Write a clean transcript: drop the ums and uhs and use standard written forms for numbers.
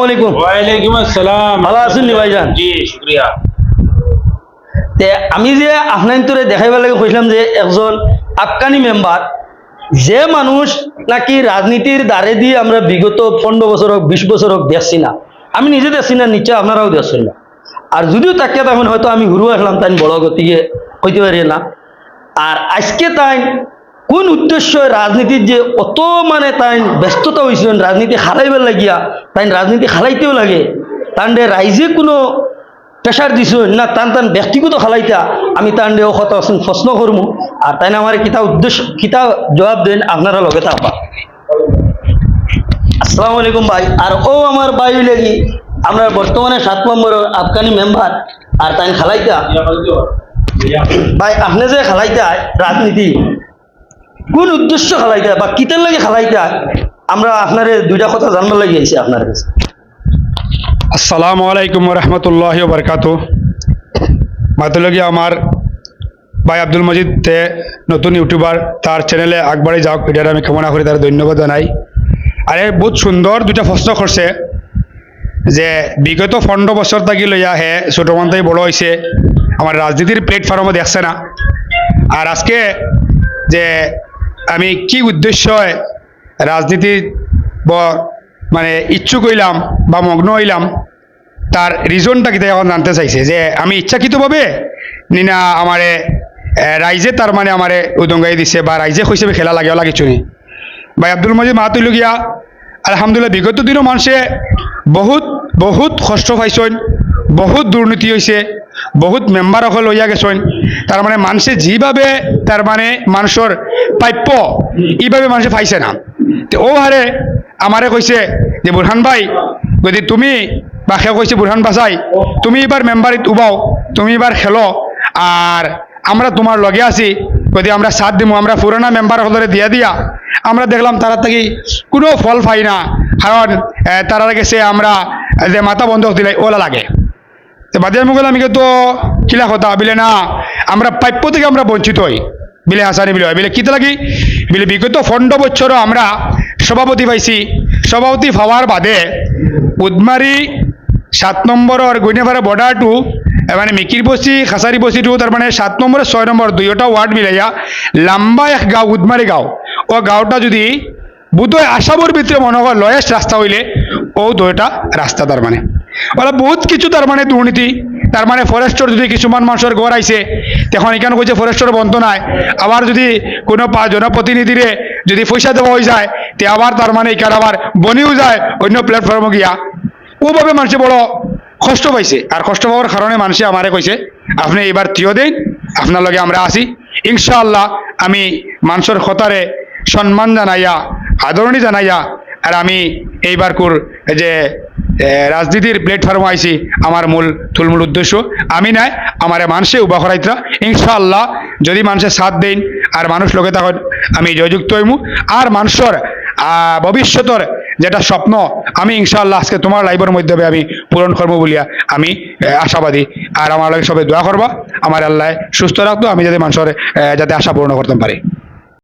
ওয়ালাইকুম আসসালাম। ভালো আছেন নি ভাইজান? জি শুকরিয়া। তে আমি যে আপনার তোরে দেখাইবার লাগে কইলাম যে একজন আফগানি মেম্বার, যে মানুষ নাকি রাজনীতির দ্বারে দিয়ে আমরা বিগত 15 বছর হোক 20 বছর হোক দেখছি না, আমি নিজে দেখছি না, নিশ্চয় আপনারাও দেখছেন না। আর যদিও তাকে তখন হয়তো আমি ঘুরু আসলাম, তাই বড় গতিকে হইতে পারি না। আর আজকে তাই কোন উদ্দেশ্য রাজনীতির যে অত মানে তাই ব্যস্ততা হয়েছিলেন রাজনীতি হারাইবার লাগিয়া, তাই রাজনীতি হারাইতেও লাগে, তান্ডে রাইজে কোনো প্রেশার দিছ না, টান ব্যক্তিগত খালাইতা আমি টান্ডে ও কথা প্রশ্ন করবো। আর তাই আমার কিতা উদ্দেশ্য কিতা জবাব দেন আপনারা লগে থাকবা। আসসালামু আলাইকুম ভাই। আর ও আমার ভাই লাগি আমরা বর্তমানে 7 নম্বর আফগানি মেম্বার। আর তাই খালাইতা ভাই, আপনি যে খালাইতা রাজনীতি কোন উদ্দেশ্য খালাইতা বা কিতার লাগে খালাইতা, আমরা আপনার দুইটা কথা জানবার লাগে আইছি আপনার কাছে। আসসালামু আলাইকুম রহমতুল্লাহ বরকাত। মাতলগিয়া আমার ভাই আব্দুল মজিদ তে নতুন ইউটিউবার, তার চ্যানেলে আগবাড়ি যাওক এটার আমি কামনা করি, তার ধন্যবাদ জানাই। আরে বহুত সুন্দর দুটা প্রশ্ন করছে যে বিগত 15 বছর থাকি লইয়া হে ছোট মন্তাই বড় হয়েছে, আমার রাজনীতির প্ল্যাটফর্মও দেখছে না। আর আজকে যে আমি কি উদ্দেশ্য রাজনীতি মানে ইচ্ছুক হইলাম বা মগ্ন হইলাম, তার রিজনটা কিন্তু এখন জানতে চাইছে যে আমি ইচ্ছাকৃতভাবে নিনা আমারে রাইজে তার মানে আমারে উদঙ্গাই দিছে বা রাইজে হিসেবে খেলা লাগে ওলা কিছু নেই। ভাই আব্দুল মজিদ মাহাতুলগিয়া আলহামদুলিল্লাহ বিগত দিনও মানুষে বহুত বহুত কষ্ট পাইছেন, বহুত দুর্নীতি হয়েছে, বহুত মেম্বার অকল লইয়া গেছেন। তার মানে মানুষে যেভাবে তার মানে মানুষের প্রাপ্য এইভাবে মানুষে পাইছে না। তো ও হারে আমারে কইছে যে বুরহান ভাই, যদি তুমি বা সে কইছে বুরহান বাসাই তুমি এবার মেম্বারিত উবাও, তুমি এবার খেলো, আর আমরা তোমার লগে আছি, যদি আমরা সাথ দিব, আমরা পুরানা মেম্বার হলরে দিয়া আমরা দেখলাম তারা থেকে কোনো ফল পাই না, কারণ তারা গেছে আমরা যে মাথা বন্ধক দিলে ওলা লাগে। তো বাজার মুগল আমি তো কিলা কথা বিলে না, আমরা প্রাপ্য থেকে আমরা বঞ্চিত হই বিলে হাসানি বিলে হয় বিলে কিতা লাগি বিলে বিগত 15 বছরও আমরা সভাপতি পাইছি। সভাপতি পাওয়ার বাদে উদমারি 7 নম্বরের গুইনেপাড়া বর্ডার টু মানে মিকির বস্তি খাসারি বস্তি টু, তার মানে 7 নম্বরের 6 নম্বর দুইটা ওয়ার্ড মিলাইয়া লম্বা এক গাঁও উদমারি গাঁও। ও গাঁওটা যদি বুধয় আসামর ভিতরে মনে হয় লয়েস্ট রাস্তা হইলে ও দুইটা রাস্তা, তার মানে ওরা বহুত কিছু তার মানে দুর্নীতি। তার মানে ফরেস্টর যদি কিছুমান মানুষের ঘর আইছে, তখন এখানে কইছে ফরেস্টর বন্ধ নাই, আবার যদি কোনো জনপ্রতিনিধিরে যদি পয়সা দেওয়া হয়ে যায় তে আবার তার মানে এখানে আবার বনিও যায় অন্য প্ল্যাটফর্মে গিয়া। ওভাবে মানুষে বড় কষ্ট পাইছে। আর কষ্ট পাওয়ার কারণে মানুষে আমারে কইছে আপনি এবার থিও দেন, আপনার লগে আমরা আসি। ইনশাআল্লাহ আমি মানুষের কথারে সম্মান জানাইয়া আদরণী জানাইয়া আর আমি এইবার কুর যে রাজনীতির প্ল্যাটফর্মে আইছি, আমার মূল উদ্দেশ্য আমি নাই, আমার মানুষে উবা করাইতরা। ইনশাআল্লাহ যদি মানুষের সাথ দেন আর মানুষ লোকে তখন আমি জয়যুক্ত হইমু। আর মানুষের ভবিষ্যতের যেটা স্বপ্ন আমি ইনশাআল্লাহ আজকে তোমার লাইভের মধ্যে আমি পূরণ করবো বলিয়া আমি আশাবাদী। আর আমার লাগে সবাই দোয়া করবা, আমার আল্লাহ সুস্থ রাখতো, আমি যাতে মানুষের যাতে আশা পূরণ করতে পারি।